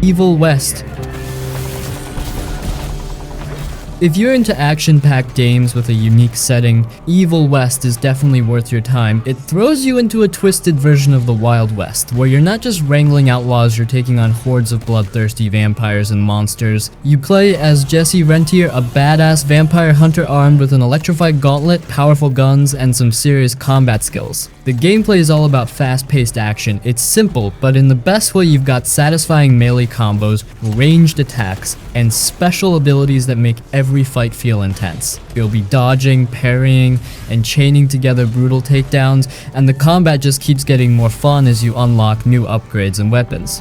Evil West. If you're into action-packed games with a unique setting, Evil West is definitely worth your time. It throws you into a twisted version of the Wild West, where you're not just wrangling outlaws, you're taking on hordes of bloodthirsty vampires and monsters. You play as Jesse Rentier, a badass vampire hunter armed with an electrified gauntlet, powerful guns, and some serious combat skills. The gameplay is all about fast-paced action. It's simple, but in the best way. You've got satisfying melee combos, ranged attacks, and special abilities that make every fight feel intense. You'll be dodging, parrying, and chaining together brutal takedowns, and the combat just keeps getting more fun as you unlock new upgrades and weapons.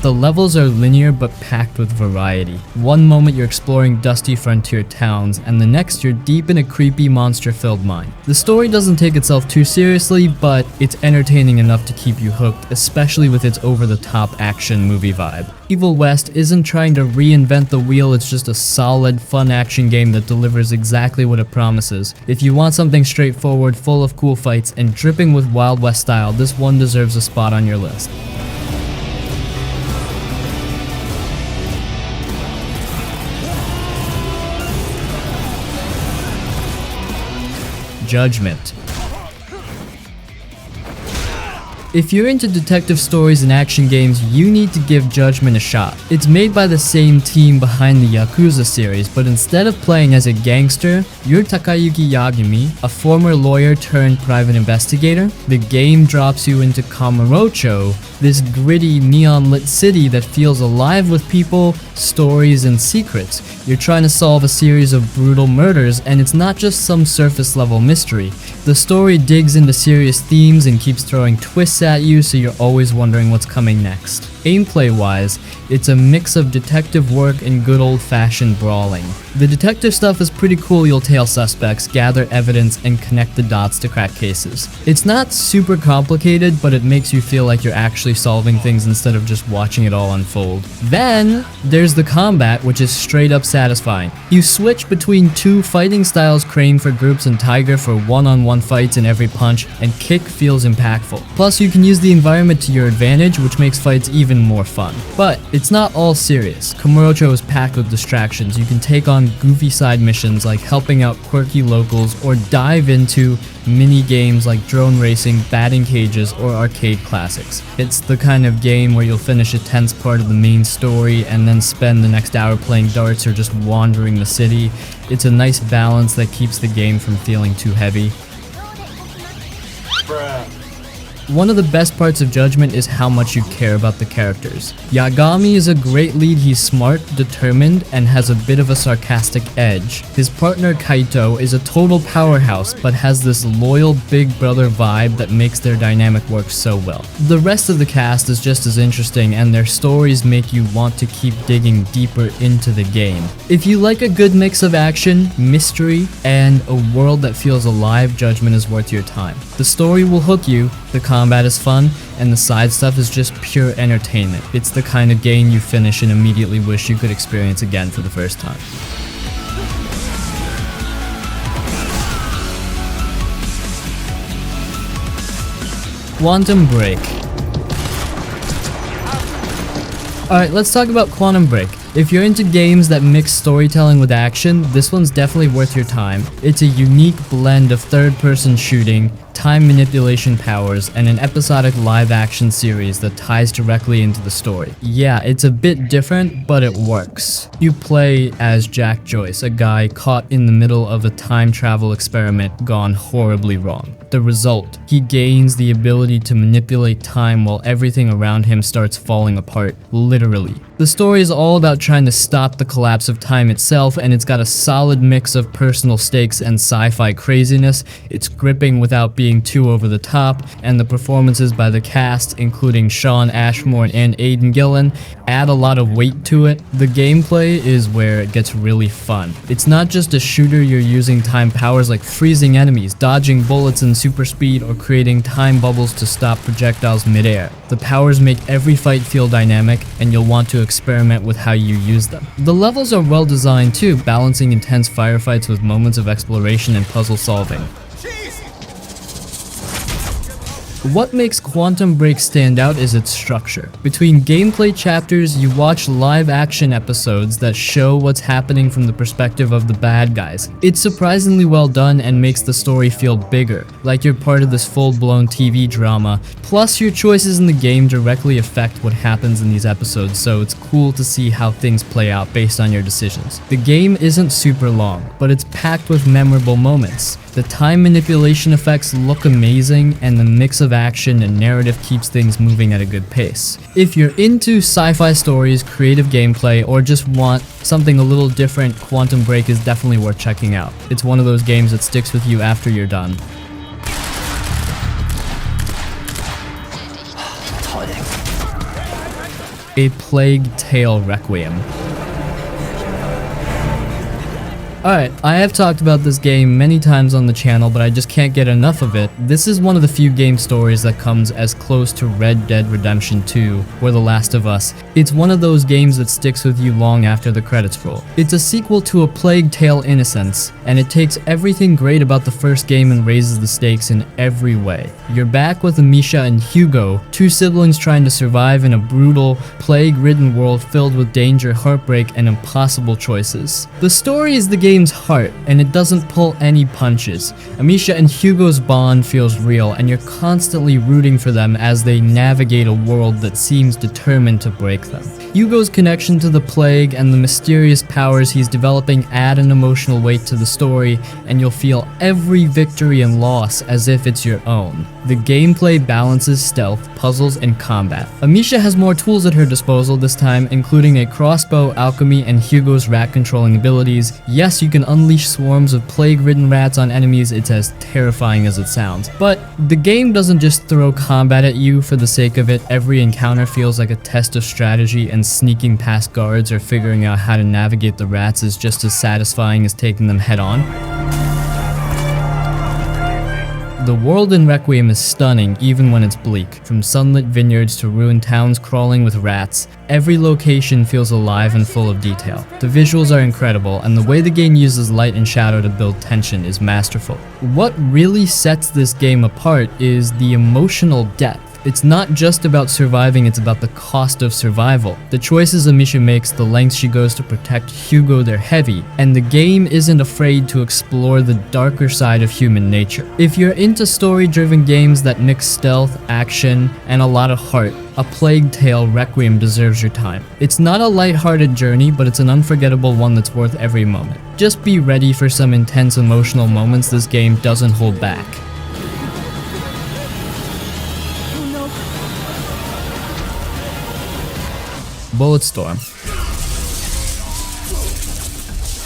The levels are linear but packed with variety. One moment you're exploring dusty frontier towns, and the next you're deep in a creepy monster-filled mine. The story doesn't take itself too seriously, but it's entertaining enough to keep you hooked, especially with its over-the-top action movie vibe. Evil West isn't trying to reinvent the wheel, it's just a solid, fun action game that delivers exactly what it promises. If you want something straightforward, full of cool fights, and dripping with Wild West style, this one deserves a spot on your list. Judgment. If you're into detective stories and action games, you need to give Judgment a shot. It's made by the same team behind the Yakuza series, but instead of playing as a gangster, you're Takayuki Yagami, a former lawyer turned private investigator. The game drops you into Kamurocho, this gritty, neon-lit city that feels alive with people, stories, and secrets. You're trying to solve a series of brutal murders, and it's not just some surface-level mystery. The story digs into serious themes and keeps throwing twists at you, so you're always wondering what's coming next. Gameplay-wise, it's a mix of detective work and good old-fashioned brawling. The detective stuff is pretty cool. You'll tail suspects, gather evidence, and connect the dots to crack cases. It's not super complicated, but it makes you feel like you're actually solving things instead of just watching it all unfold. Then, there's the combat, which is straight up satisfying. You switch between two fighting styles, Crane for groups and Tiger for one-on-one fights, and every punch and kick feels impactful. Plus, you can use the environment to your advantage, which makes fights even more fun. But it's not all serious. Kamurocho is packed with distractions. You can take on goofy side missions like helping out quirky locals, or dive into mini games like drone racing, batting cages, or arcade classics. It's the kind of game where you'll finish a tense part of the main story and then spend the next hour playing darts or just wandering the city. It's a nice balance that keeps the game from feeling too heavy. One of the best parts of Judgment is how much you care about the characters. Yagami is a great lead. He's smart, determined, and has a bit of a sarcastic edge. His partner Kaito is a total powerhouse, but has this loyal big brother vibe that makes their dynamic work so well. The rest of the cast is just as interesting, and their stories make you want to keep digging deeper into the game. If you like a good mix of action, mystery, and a world that feels alive, Judgment is worth your time. The story will hook you, the combat is fun, and the side stuff is just pure entertainment. It's the kind of game you finish and immediately wish you could experience again for the first time. Quantum Break. Alright, let's talk about Quantum Break. If you're into games that mix storytelling with action, this one's definitely worth your time. It's a unique blend of third-person shooting, time manipulation powers, and an episodic live-action series that ties directly into the story. Yeah, it's a bit different, but it works. You play as Jack Joyce, a guy caught in the middle of a time travel experiment gone horribly wrong. The result, he gains the ability to manipulate time while everything around him starts falling apart, literally. The story is all about trying to stop the collapse of time itself, and it's got a solid mix of personal stakes and sci-fi craziness. It's gripping without being too over the top, and the performances by the cast, including Sean Ashmore and Aidan Gillen, add a lot of weight to it. The gameplay is where it gets really fun. It's not just a shooter. You're using time powers like freezing enemies, dodging bullets in super speed, or creating time bubbles to stop projectiles midair. The powers make every fight feel dynamic, and you'll want to experiment with how you use them. The levels are well designed too, balancing intense firefights with moments of exploration and puzzle solving. What makes Quantum Break stand out is its structure. Between gameplay chapters, you watch live action episodes that show what's happening from the perspective of the bad guys. It's surprisingly well done and makes the story feel bigger, like you're part of this full-blown TV drama. Plus, your choices in the game directly affect what happens in these episodes, so it's cool to see how things play out based on your decisions. The game isn't super long, but it's packed with memorable moments. The time manipulation effects look amazing, and the mix of action and narrative keeps things moving at a good pace. If you're into sci-fi stories, creative gameplay, or just want something a little different, Quantum Break is definitely worth checking out. It's one of those games that sticks with you after you're done. A Plague Tale Requiem. Alright, I have talked about this game many times on the channel, but I just can't get enough of it. This is one of the few game stories that comes as close to Red Dead Redemption 2 or The Last of Us. It's one of those games that sticks with you long after the credits roll. It's a sequel to A Plague Tale Innocence, and it takes everything great about the first game and raises the stakes in every way. You're back with Amisha and Hugo, two siblings trying to survive in a brutal, plague-ridden world filled with danger, heartbreak, and impossible choices. The story is the game's heart, and it doesn't pull any punches. Amisha and Hugo's bond feels real, and you're constantly rooting for them as they navigate a world that seems determined to break them. Hugo's connection to the plague and the mysterious powers he's developing add an emotional weight to the story, and you'll feel every victory and loss as if it's your own. The gameplay balances stealth, puzzles, and combat. Amisha has more tools at her disposal this time, including a crossbow, alchemy, and Hugo's rat controlling abilities. Yes, you can unleash swarms of plague-ridden rats on enemies. It's as terrifying as it sounds. But the game doesn't just throw combat at you for the sake of it. Every encounter feels like a test of strategy, and sneaking past guards or figuring out how to navigate the rats is just as satisfying as taking them head on. The world in Requiem is stunning even when it's bleak. From sunlit vineyards to ruined towns crawling with rats, every location feels alive and full of detail. The visuals are incredible, and the way the game uses light and shadow to build tension is masterful. What really sets this game apart is the emotional depth. It's not just about surviving, it's about the cost of survival. The choices Amisha makes, the lengths she goes to protect Hugo, they're heavy, and the game isn't afraid to explore the darker side of human nature. If you're into story-driven games that mix stealth, action, and a lot of heart, A Plague Tale Requiem deserves your time. It's not a lighthearted journey, but it's an unforgettable one that's worth every moment. Just be ready for some intense emotional moments. This game doesn't hold back. Bulletstorm.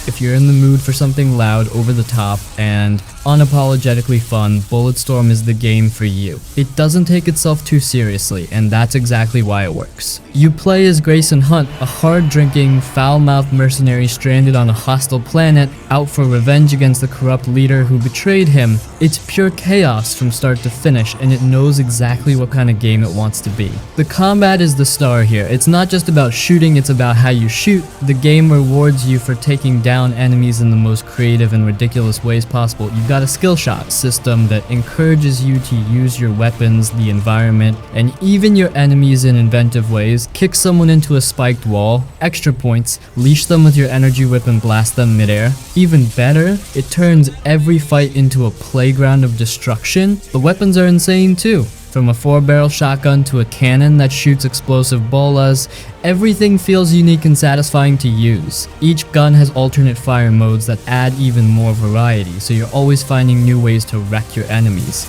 If you're in the mood for something loud, over the top, and unapologetically fun, Bulletstorm is the game for you. It doesn't take itself too seriously, and that's exactly why it works. You play as Grayson Hunt, a hard-drinking, foul-mouthed mercenary stranded on a hostile planet, out for revenge against the corrupt leader who betrayed him. It's pure chaos from start to finish, and it knows exactly what kind of game it wants to be. The combat is the star here. It's not just about shooting, it's about how you shoot. The game rewards you for taking down enemies in the most creative and ridiculous ways possible. You've got a skill shot system that encourages you to use your weapons, the environment, and even your enemies in inventive ways. Kick someone into a spiked wall, extra points, leash them with your energy whip and blast them midair. Even better, it turns every fight into a playground of destruction. The weapons are insane too. From a 4-barrel shotgun to a cannon that shoots explosive bolas, everything feels unique and satisfying to use. Each gun has alternate fire modes that add even more variety, so you're always finding new ways to wreck your enemies.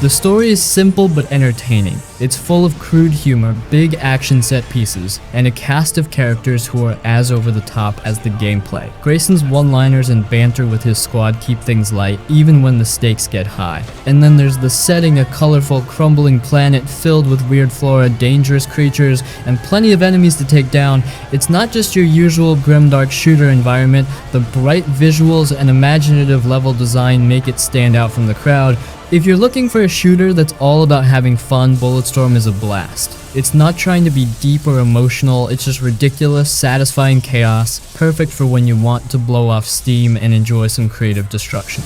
The story is simple but entertaining. It's full of crude humor, big action set pieces, and a cast of characters who are as over the top as the gameplay. Grayson's one-liners and banter with his squad keep things light, even when the stakes get high. And then there's the setting, a colorful, crumbling planet filled with weird flora, dangerous creatures, and plenty of enemies to take down. It's not just your usual grimdark shooter environment. The bright visuals and imaginative level design make it stand out from the crowd. If you're looking for a shooter that's all about having fun, Bulletstorm is a blast. It's not trying to be deep or emotional, it's just ridiculous, satisfying chaos, perfect for when you want to blow off steam and enjoy some creative destruction.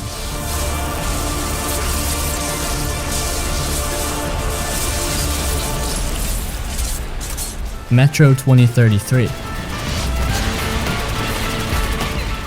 Metro 2033.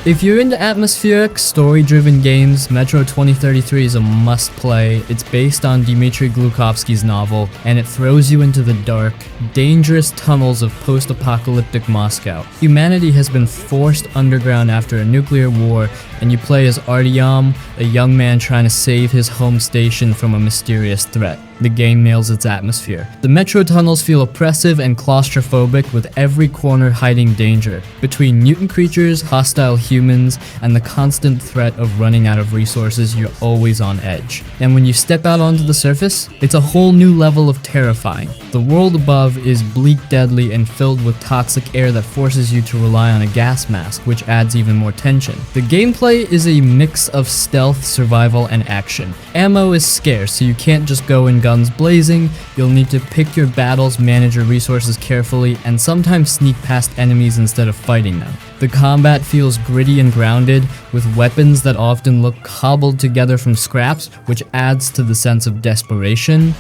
If you're into atmospheric, story-driven games, Metro 2033 is a must-play. It's based on Dmitry Glukovsky's novel, and it throws you into the dark, dangerous tunnels of post-apocalyptic Moscow. Humanity has been forced underground after a nuclear war, and you play as Artyom, a young man trying to save his home station from a mysterious threat. The game nails its atmosphere. The metro tunnels feel oppressive and claustrophobic, with every corner hiding danger. Between mutant creatures, hostile humans, and the constant threat of running out of resources, you're always on edge. And when you step out onto the surface, it's a whole new level of terrifying. The world above is bleak, deadly, and filled with toxic air that forces you to rely on a gas mask, which adds even more tension. The gameplay is a mix of stealth, survival, and action. Ammo is scarce, so you can't just go in guns blazing. You'll need to pick your battles, manage your resources carefully, and sometimes sneak past enemies instead of fighting them. The combat feels gritty and grounded, with weapons that often look cobbled together from scraps, which adds to the sense of desperation.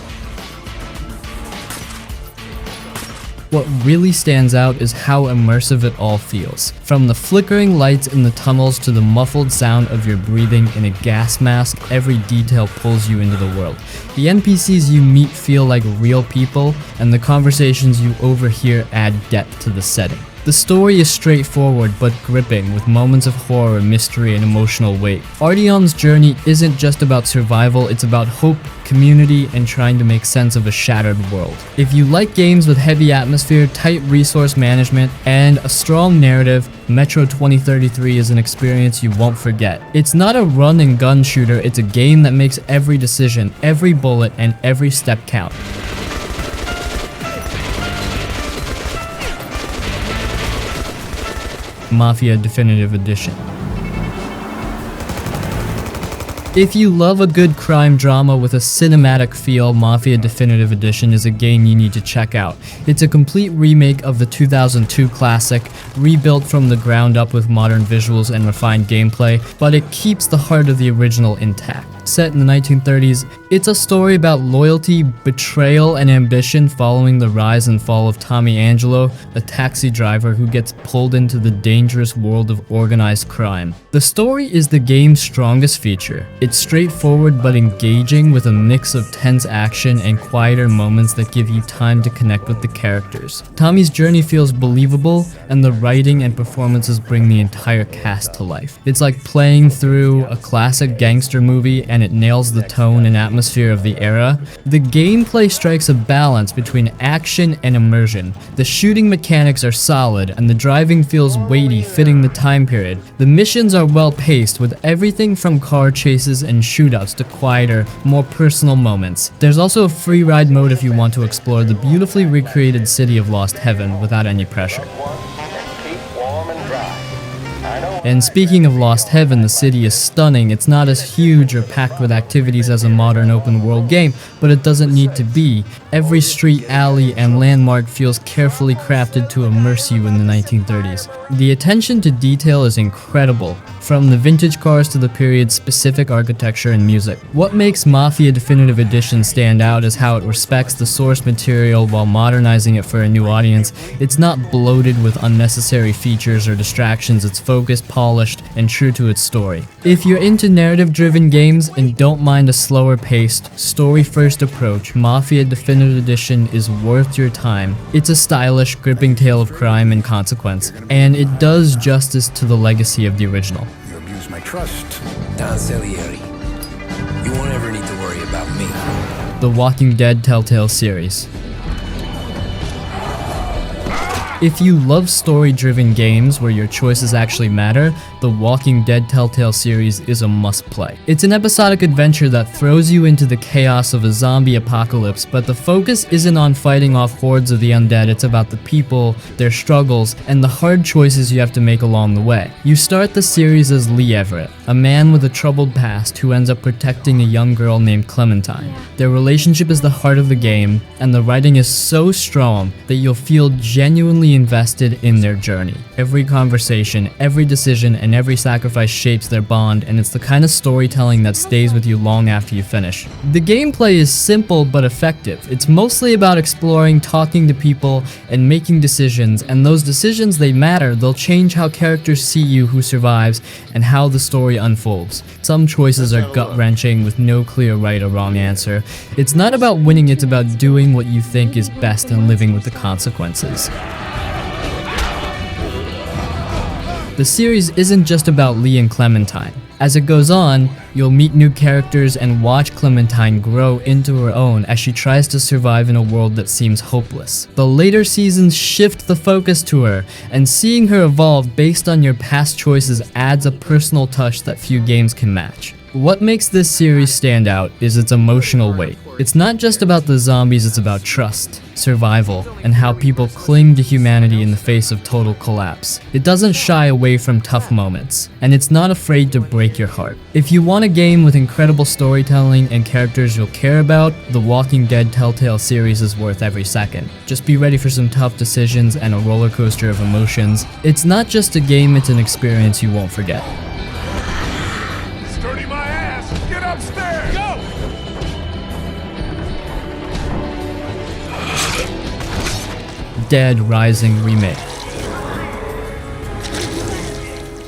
What really stands out is how immersive it all feels. From the flickering lights in the tunnels to the muffled sound of your breathing in a gas mask, every detail pulls you into the world. The NPCs you meet feel like real people, and the conversations you overhear add depth to the setting. The story is straightforward but gripping, with moments of horror, mystery, and emotional weight. Artyom's journey isn't just about survival, it's about hope, community, and trying to make sense of a shattered world. If you like games with heavy atmosphere, tight resource management, and a strong narrative, Metro 2033 is an experience you won't forget. It's not a run and gun shooter, it's a game that makes every decision, every bullet, and every step count. Mafia Definitive Edition. If you love a good crime drama with a cinematic feel, Mafia Definitive Edition is a game you need to check out. It's a complete remake of the 2002 classic, rebuilt from the ground up with modern visuals and refined gameplay, but it keeps the heart of the original intact. Set in the 1930s, it's a story about loyalty, betrayal, and ambition following the rise and fall of Tommy Angelo, a taxi driver who gets pulled into the dangerous world of organized crime. The story is the game's strongest feature. It's straightforward but engaging, with a mix of tense action and quieter moments that give you time to connect with the characters. Tommy's journey feels believable, and the writing and performances bring the entire cast to life. It's like playing through a classic gangster movie, and it nails the tone and atmosphere of the era. The gameplay strikes a balance between action and immersion. The shooting mechanics are solid, and the driving feels weighty, fitting the time period. The missions are well paced, with everything from car chases and shootouts to quieter, more personal moments. There's also a free ride mode if you want to explore the beautifully recreated city of Lost Heaven without any pressure. And speaking of Lost Heaven, the city is stunning. It's not as huge or packed with activities as a modern open world game, but it doesn't need to be. Every street, alley, and landmark feels carefully crafted to immerse you in the 1930s. The attention to detail is incredible, from the vintage cars to the period's specific architecture and music. What makes Mafia Definitive Edition stand out is how it respects the source material while modernizing it for a new audience. It's not bloated with unnecessary features or distractions, it's focused, polished, and true to its story. If you're into narrative-driven games and don't mind a slower-paced, story-first approach, Mafia Definitive Edition is worth your time. It's a stylish, gripping tale of crime and consequence, and it does justice to the legacy of the original. You abuse my trust. Don Salieri. You won't ever need to worry about me. The Walking Dead Telltale series. If you love story-driven games where your choices actually matter, the Walking Dead Telltale series is a must-play. It's an episodic adventure that throws you into the chaos of a zombie apocalypse, but the focus isn't on fighting off hordes of the undead, it's about the people, their struggles, and the hard choices you have to make along the way. You start the series as Lee Everett, a man with a troubled past who ends up protecting a young girl named Clementine. Their relationship is the heart of the game, and the writing is so strong that you'll feel genuinely invested in their journey. Every conversation, every decision, and and every sacrifice shapes their bond, and it's the kind of storytelling that stays with you long after you finish. The gameplay is simple but effective. It's mostly about exploring, talking to people, and making decisions, and those decisions, they matter. They'll change how characters see you who survives and how the story unfolds. Some choices are gut-wrenching with no clear right or wrong answer. It's not about winning, it's about doing what you think is best and living with the consequences. The series isn't just about Lee and Clementine. As it goes on, you'll meet new characters and watch Clementine grow into her own as she tries to survive in a world that seems hopeless. The later seasons shift the focus to her, and seeing her evolve based on your past choices adds a personal touch that few games can match. What makes this series stand out is its emotional weight. It's not just about the zombies, it's about trust, survival, and how people cling to humanity in the face of total collapse. It doesn't shy away from tough moments, and it's not afraid to break your heart. If you want a game with incredible storytelling and characters you'll care about, the Walking Dead Telltale series is worth every second. Just be ready for some tough decisions and a roller coaster of emotions. It's not just a game, it's an experience you won't forget. Upstairs! Go! Dead Rising Remake.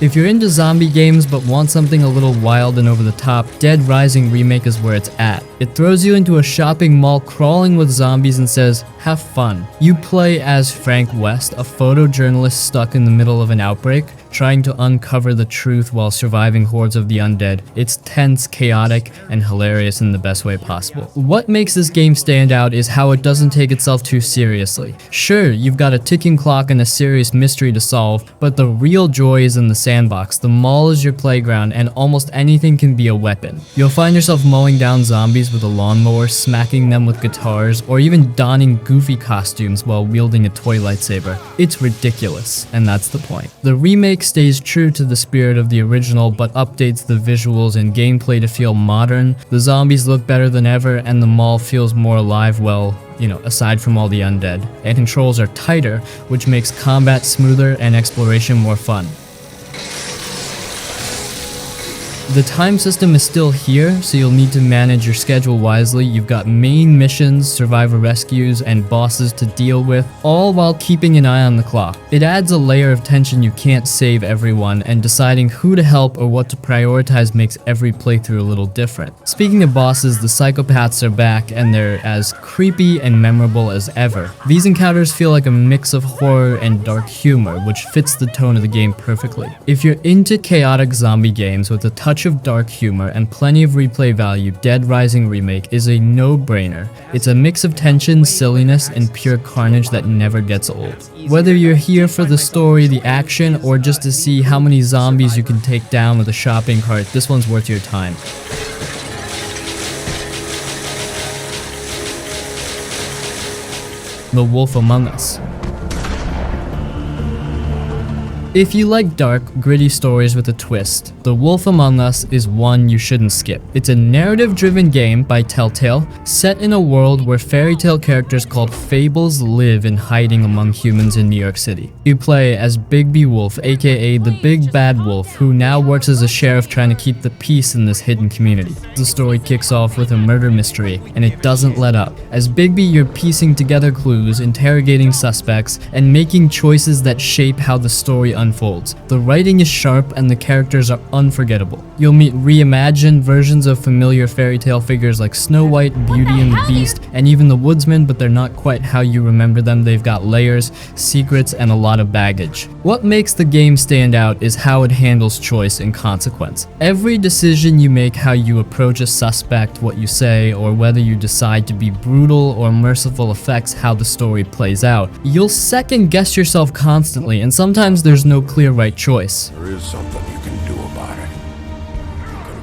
If you're into zombie games but want something a little wild and over the top, Dead Rising Remake is where it's at. It throws you into a shopping mall crawling with zombies and says, have fun. You play as Frank West, a photojournalist stuck in the middle of an outbreak, trying to uncover the truth while surviving hordes of the undead. It's tense, chaotic, and hilarious in the best way possible. What makes this game stand out is how it doesn't take itself too seriously. Sure, you've got a ticking clock and a serious mystery to solve, but the real joy is in the sandbox. The mall is your playground, and almost anything can be a weapon. You'll find yourself mowing down zombies with a lawnmower, smacking them with guitars, or even donning goofy costumes while wielding a toy lightsaber. It's ridiculous, and that's the point. The remake stays true to the spirit of the original but updates the visuals and gameplay to feel modern. The zombies look better than ever and the mall feels more alive, well, aside from all the undead. And controls are tighter, which makes combat smoother and exploration more fun. The time system is still here, so you'll need to manage your schedule wisely. You've got main missions, survivor rescues, and bosses to deal with, all while keeping an eye on the clock. It adds a layer of tension. You can't save everyone, and deciding who to help or what to prioritize makes every playthrough a little different. Speaking of bosses, the psychopaths are back, and they're as creepy and memorable as ever. These encounters feel like a mix of horror and dark humor, which fits the tone of the game perfectly. If you're into chaotic zombie games with a touch of dark humor and plenty of replay value, Dead Rising Remake is a no-brainer. It's a mix of tension, silliness, and pure carnage that never gets old. Whether you're here for the story, the action, or just to see how many zombies you can take down with a shopping cart, this one's worth your time. The Wolf Among Us. If you like dark, gritty stories with a twist, The Wolf Among Us is one you shouldn't skip. It's a narrative-driven game by Telltale, set in a world where fairy tale characters called fables live in hiding among humans in New York City. You play as Bigby Wolf, aka the Big Bad Wolf, who now works as a sheriff trying to keep the peace in this hidden community. The story kicks off with a murder mystery, and it doesn't let up. As Bigby, you're piecing together clues, interrogating suspects, and making choices that shape how the story unfolds. The writing is sharp and the characters are unforgettable. You'll meet reimagined versions of familiar fairy tale figures like Snow White, Beauty and the Beast, and even the Woodsman, but they're not quite how you remember them. They've got layers, secrets, and a lot of baggage. What makes the game stand out is how it handles choice and consequence. Every decision you make, how you approach a suspect, what you say, or whether you decide to be brutal or merciful affects how the story plays out. You'll second guess yourself constantly, and sometimes there's no clear right choice. There is something you can do about it.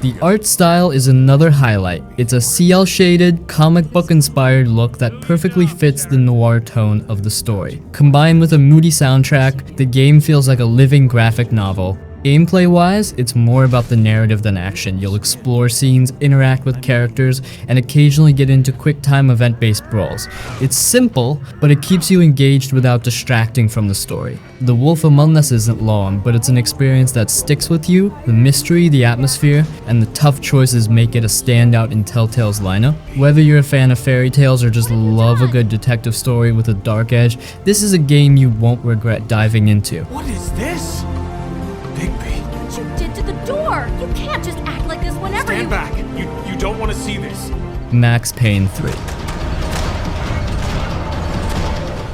The art style is another highlight. It's a CL shaded, comic book inspired look that perfectly fits the noir tone of the story. Combined with a moody soundtrack, the game feels like a living graphic novel. Gameplay wise, it's more about the narrative than action. You'll explore scenes, interact with characters, and occasionally get into quick time event based brawls. It's simple, but it keeps you engaged without distracting from the story. The Wolf Among Us isn't long, but it's an experience that sticks with you. The mystery, the atmosphere, and the tough choices make it a standout in Telltale's lineup. Whether you're a fan of fairy tales or just love a good detective story with a dark edge, this is a game you won't regret diving into. What is this? What you did to the door! You can't just act like this whenever Stand back. You don't want to see this. Max Payne 3.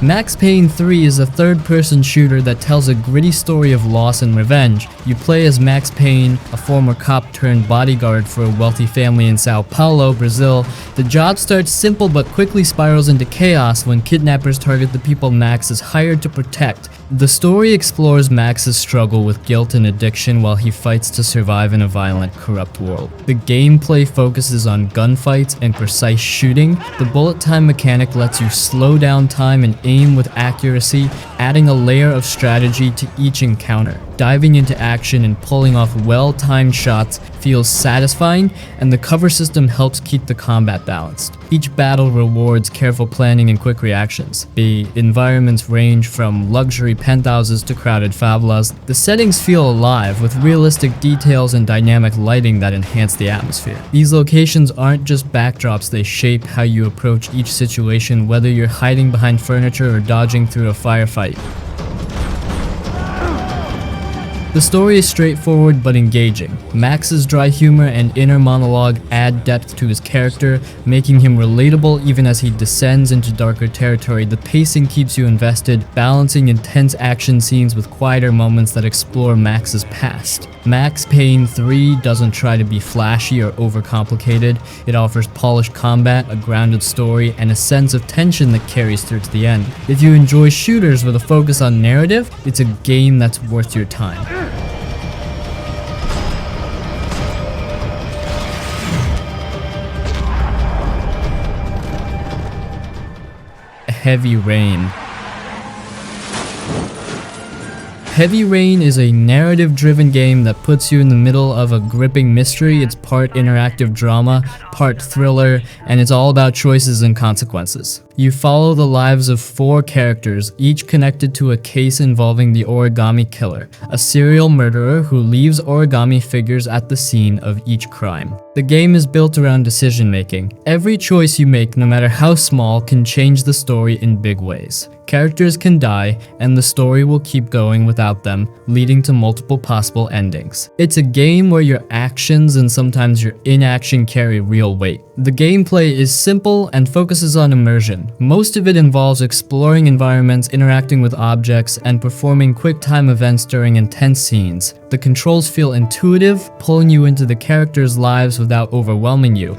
Max Payne 3 is a third-person shooter that tells a gritty story of loss and revenge. You play as Max Payne, a former cop turned bodyguard for a wealthy family in Sao Paulo, Brazil. The job starts simple but quickly spirals into chaos when kidnappers target the people Max is hired to protect. The story explores Max's struggle with guilt and addiction while he fights to survive in a violent, corrupt world. The gameplay focuses on gunfights and precise shooting. The bullet time mechanic lets you slow down time and aim with accuracy, adding a layer of strategy to each encounter. Diving into action and pulling off well-timed shots feels satisfying, and the cover system helps keep the combat balanced. Each battle rewards careful planning and quick reactions. The environments range from luxury penthouses to crowded favelas. The settings feel alive, with realistic details and dynamic lighting that enhance the atmosphere. These locations aren't just backdrops, they shape how you approach each situation, whether you're hiding behind furniture or dodging through a firefight. The story is straightforward but engaging. Max's dry humor and inner monologue add depth to his character, making him relatable even as he descends into darker territory. The pacing keeps you invested, balancing intense action scenes with quieter moments that explore Max's past. Max Payne 3 doesn't try to be flashy or overcomplicated. It offers polished combat, a grounded story, and a sense of tension that carries through to the end. If you enjoy shooters with a focus on narrative, it's a game that's worth your time. Heavy Rain. Heavy Rain is a narrative-driven game that puts you in the middle of a gripping mystery. It's part interactive drama, part thriller, and it's all about choices and consequences. You follow the lives of 4 characters, each connected to a case involving the Origami Killer, a serial murderer who leaves origami figures at the scene of each crime. The game is built around decision-making. Every choice you make, no matter how small, can change the story in big ways. Characters can die, and the story will keep going without them, leading to multiple possible endings. It's a game where your actions and sometimes your inaction carry real weight. The gameplay is simple and focuses on immersion. Most of it involves exploring environments, interacting with objects, and performing quick-time events during intense scenes. The controls feel intuitive, pulling you into the characters' lives without overwhelming you.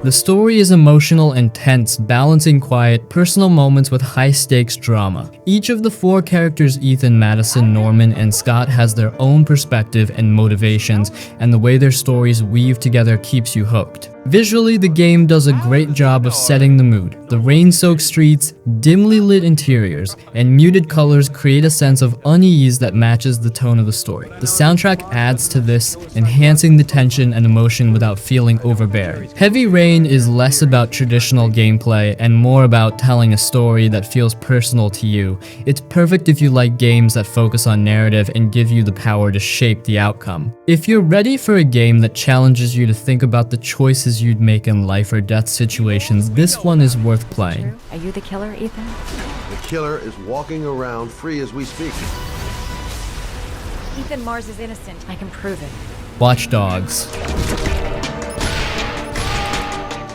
The story is emotional and tense, balancing quiet, personal moments with high-stakes drama. Each of the 4 characters, Ethan, Madison, Norman, and Scott, has their own perspective and motivations, and the way their stories weave together keeps you hooked. Visually, the game does a great job of setting the mood. The rain-soaked streets, dimly lit interiors, and muted colors create a sense of unease that matches the tone of the story. The soundtrack adds to this, enhancing the tension and emotion without feeling overbearing. Heavy Rain is less about traditional gameplay and more about telling a story that feels personal to you. It's perfect if you like games that focus on narrative and give you the power to shape the outcome. If you're ready for a game that challenges you to think about the choices you'd make in life or death situations, this one is worth playing. Are you the killer, Ethan? The killer is walking around free as we speak. Ethan Mars is innocent. I can prove it. Watch Dogs.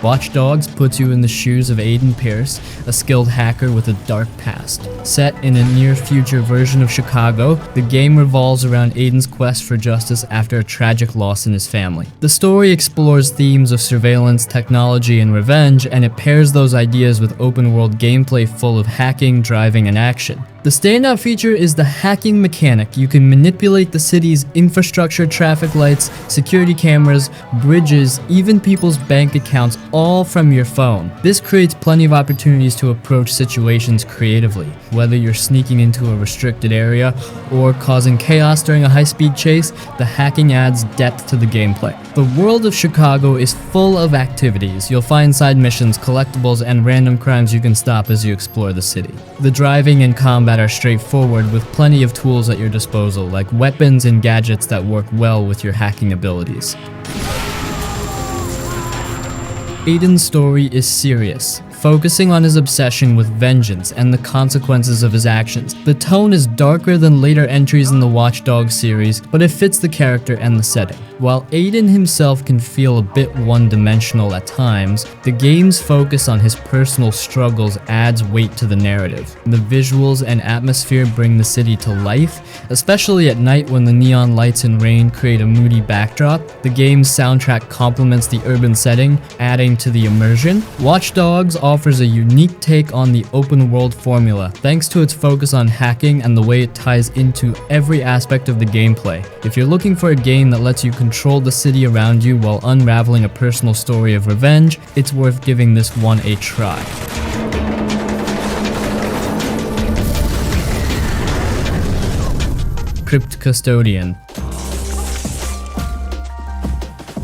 Watch Dogs puts you in the shoes of Aiden Pierce, a skilled hacker with a dark past. Set in a near-future version of Chicago, the game revolves around Aiden's quest quest for justice after a tragic loss in his family. The story explores themes of surveillance, technology, and revenge, and it pairs those ideas with open-world gameplay full of hacking, driving, and action. The standout feature is the hacking mechanic. You can manipulate the city's infrastructure, traffic lights, security cameras, bridges, even people's bank accounts, all from your phone. This creates plenty of opportunities to approach situations creatively, whether you're sneaking into a restricted area or causing chaos during a high-speed chase. The hacking adds depth to the gameplay. The world of Chicago is full of activities. You'll find side missions, collectibles, and random crimes you can stop as you explore the city. The driving and combat are straightforward with plenty of tools at your disposal, like weapons and gadgets that work well with your hacking abilities. Aiden's story is serious, focusing on his obsession with vengeance and the consequences of his actions. The tone is darker than later entries in the Watch Dogs series, but it fits the character and the setting. While Aiden himself can feel a bit one-dimensional at times, the game's focus on his personal struggles adds weight to the narrative. The visuals and atmosphere bring the city to life, especially at night when the neon lights and rain create a moody backdrop. The game's soundtrack complements the urban setting, adding to the immersion. Watch Dogs offers a unique take on the open world formula, thanks to its focus on hacking and the way it ties into every aspect of the gameplay. If you're looking for a game that lets you control the city around you while unraveling a personal story of revenge, it's worth giving this one a try. Crypt Custodian.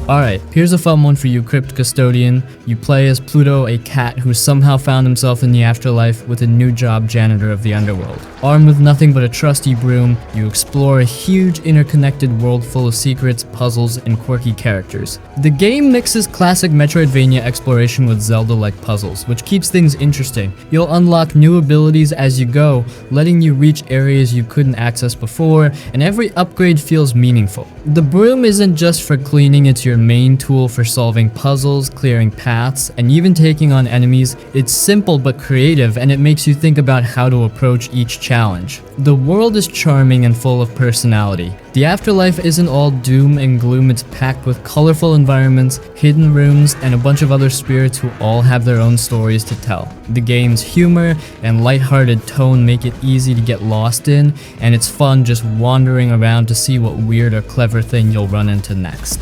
Alright, here's a fun one for you, Crypt Custodian. You play as Pluto, a cat who somehow found himself in the afterlife with a new job, janitor of the underworld. Armed with nothing but a trusty broom, you explore a huge interconnected world full of secrets, puzzles, and quirky characters. The game mixes classic Metroidvania exploration with Zelda-like puzzles, which keeps things interesting. You'll unlock new abilities as you go, letting you reach areas you couldn't access before, and every upgrade feels meaningful. The broom isn't just for cleaning, it's your main tool for solving puzzles, clearing paths, and even taking on enemies. It's simple but creative, and it makes you think about how to approach each challenge. The world is charming and full of personality. The afterlife isn't all doom and gloom, it's packed with colorful environments, hidden rooms, and a bunch of other spirits who all have their own stories to tell. The game's humor and lighthearted tone make it easy to get lost in, and it's fun just wandering around to see what weird or clever thing you'll run into next.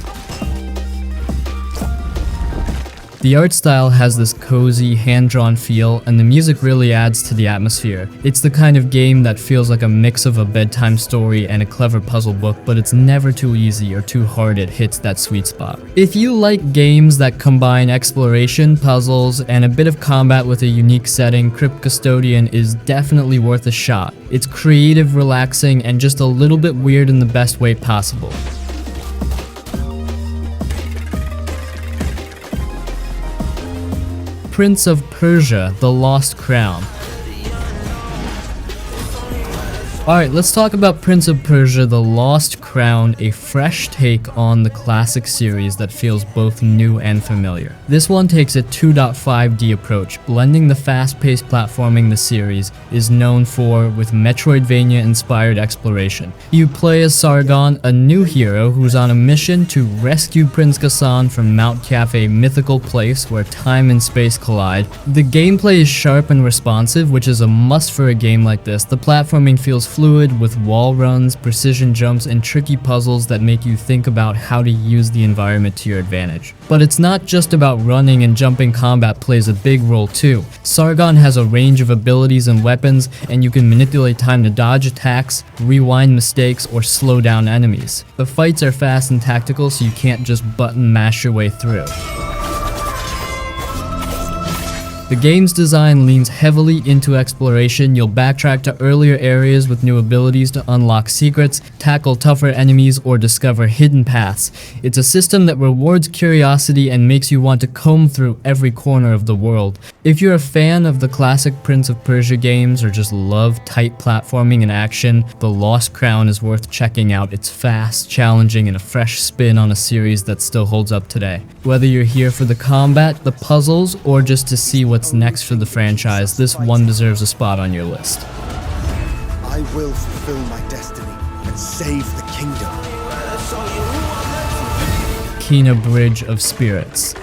The art style has this cozy, hand-drawn feel, and the music really adds to the atmosphere. It's the kind of game that feels like a mix of a bedtime story and a clever puzzle book, but it's never too easy or too hard. It hits that sweet spot. If you like games that combine exploration, puzzles, and a bit of combat with a unique setting, Crypt Custodian is definitely worth a shot. It's creative, relaxing, and just a little bit weird in the best way possible. Prince of Persia: The Lost Crown. Alright, let's talk about Prince of Persia: The Lost Crown, a fresh take on the classic series that feels both new and familiar. This one takes a 2.5D approach, blending the fast-paced platforming the series is known for with Metroidvania-inspired exploration. You play as Sargon, a new hero who's on a mission to rescue Prince Ghassan from Mount Kaf, a mythical place where time and space collide. The gameplay is sharp and responsive, which is a must for a game like this. The platforming feels fluid with wall runs, precision jumps, and tricky puzzles that make you think about how to use the environment to your advantage. But it's not just about running and jumping. Combat plays a big role too. Sargon has a range of abilities and weapons, and you can manipulate time to dodge attacks, rewind mistakes, or slow down enemies. The fights are fast and tactical, so you can't just button mash your way through. The game's design leans heavily into exploration. You'll backtrack to earlier areas with new abilities to unlock secrets, tackle tougher enemies, or discover hidden paths. It's a system that rewards curiosity and makes you want to comb through every corner of the world. If you're a fan of the classic Prince of Persia games or just love tight platforming and action, The Lost Crown is worth checking out. It's fast, challenging, and a fresh spin on a series that still holds up today. Whether you're here for the combat, the puzzles, or just to see what's next for the franchise, this one deserves a spot on your list. I will fulfill my destiny. and save the kingdom. Kena Bridge of Spirits.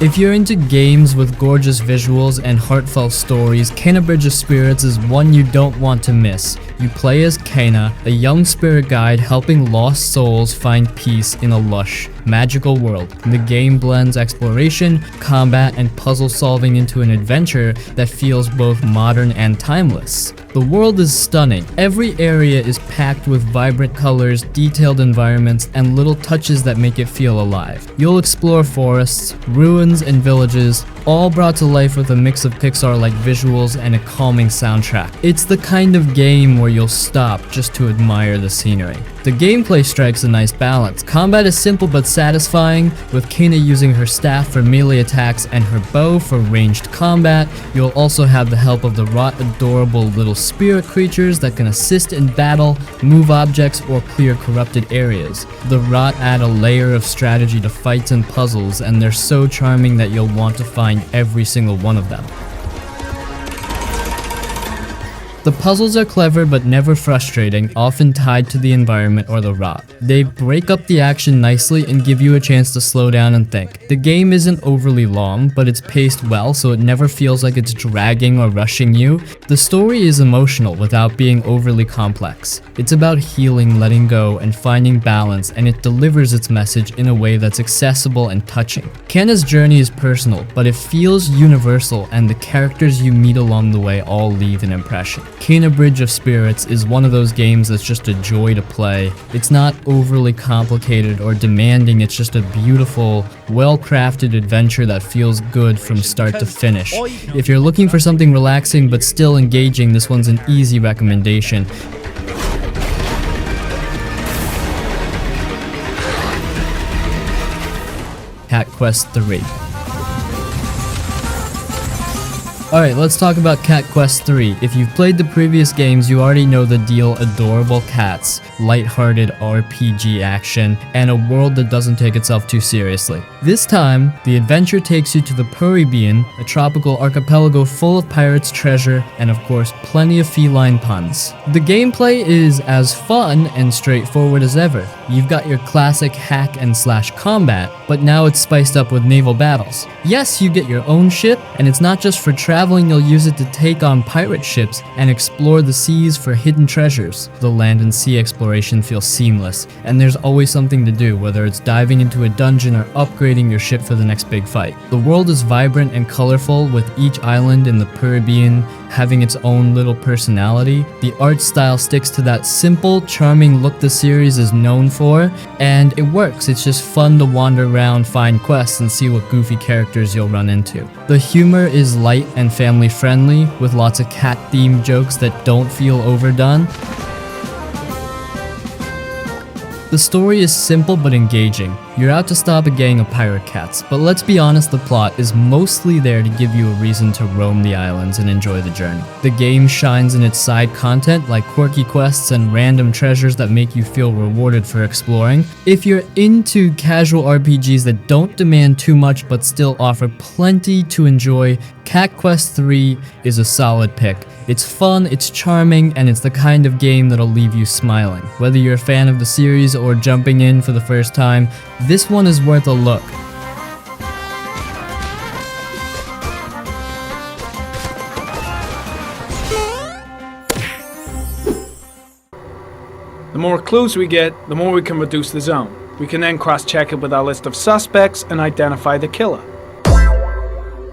If you're into games with gorgeous visuals and heartfelt stories, Kena Bridge of Spirits is one you don't want to miss. You play as Kena, a young spirit guide helping lost souls find peace in a lush, magical world. The game blends exploration, combat, and puzzle solving into an adventure that feels both modern and timeless. The world is stunning. Every area is packed with vibrant colors, detailed environments, and little touches that make it feel alive. You'll explore forests, ruins, and villages, all brought to life with a mix of Pixar-like visuals and a calming soundtrack. It's the kind of game where you'll stop just to admire the scenery. The gameplay strikes a nice balance. Combat is simple but satisfying, with Kena using her staff for melee attacks and her bow for ranged combat. You'll also have the help of the wrought adorable little spirit creatures that can assist in battle, move objects, or clear corrupted areas. The wrought add a layer of strategy to fights and puzzles, and they're so charming that you'll want to find every single one of them. The puzzles are clever but never frustrating, often tied to the environment or the rot. They break up the action nicely and give you a chance to slow down and think. The game isn't overly long, but it's paced well, so it never feels like it's dragging or rushing you. The story is emotional without being overly complex. It's about healing, letting go, and finding balance, and it delivers its message in a way that's accessible and touching. Kena's journey is personal, but it feels universal, and the characters you meet along the way all leave an impression. Kena Bridge of Spirits is one of those games that's just a joy to play. It's not overly complicated or demanding, it's just a beautiful, well-crafted adventure that feels good from start to finish. If you're looking for something relaxing but still engaging, this one's an easy recommendation. Cat Quest 3. Alright, let's talk about Cat Quest 3. If you've played the previous games, you already know the deal: adorable cats, light-hearted RPG action, and a world that doesn't take itself too seriously. This time, the adventure takes you to the Persia, a tropical archipelago full of pirates' treasure, and of course, plenty of feline puns. The gameplay is as fun and straightforward as ever. You've got your classic hack and slash combat, but now it's spiced up with naval battles. Yes, you get your own ship, and it's not just for traveling, you'll use it to take on pirate ships and explore the seas for hidden treasures. The land and sea exploration feels seamless, and there's always something to do, whether it's diving into a dungeon or upgrading your ship for the next big fight. The world is vibrant and colorful, with each island in the Caribbean having its own little personality. The art style sticks to that simple, charming look the series is known for, and it works. It's just fun to wander around, find quests, and see what goofy characters you'll run into. The humor is light and family friendly, with lots of cat-themed jokes that don't feel overdone. The story is simple but engaging. You're out to stop a gang of pirate cats, but let's be honest, the plot is mostly there to give you a reason to roam the islands and enjoy the journey. The game shines in its side content, like quirky quests and random treasures that make you feel rewarded for exploring. If you're into casual RPGs that don't demand too much but still offer plenty to enjoy, Cat Quest 3 is a solid pick. It's fun, it's charming, and it's the kind of game that'll leave you smiling. Whether you're a fan of the series or jumping in for the first time, this one is worth a look. The more clues we get, the more we can reduce the zone. We can then cross-check it with our list of suspects and identify the killer.